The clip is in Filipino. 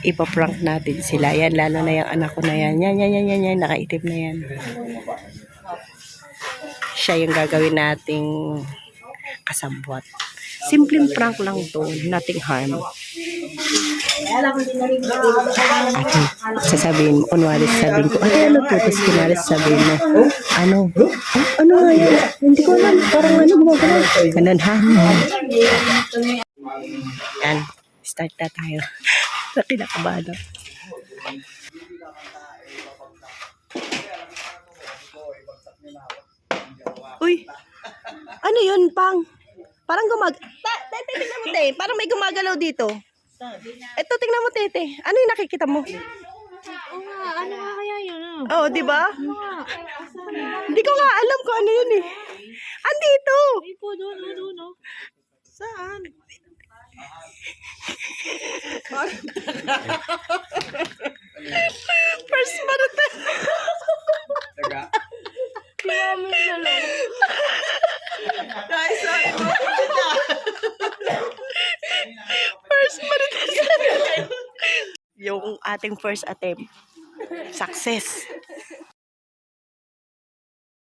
Ipaprank natin sila. Yan, lalo na yung anak ko na yan. Yan, nakaitim na yan. Siya yung gagawin nating kasabwat. Simpleng prank lang to, nothing harm. Okay, sasabihin mo, kunwari sasabihin ko, ay ano to, tapos kunwari sasabihin mo, ano nga yun? Hindi ko alam, parang ano gumagano. Ganun ha? Yan, start na tayo. Kinakabahan. Uy, ano yun, Pang? Parang tingnan mo, te. Parang may gumagalaw dito. Ito, tingnan mo, tete. Ano yung nakikita mo? Ano nga kaya yun? Oo, di ba? Hindi ko nga alam kung ano yun eh. Andito! Ay po, doon. Saan? First Marites. Guys, sorry mo. First Marites. Yung ating first attempt. Success.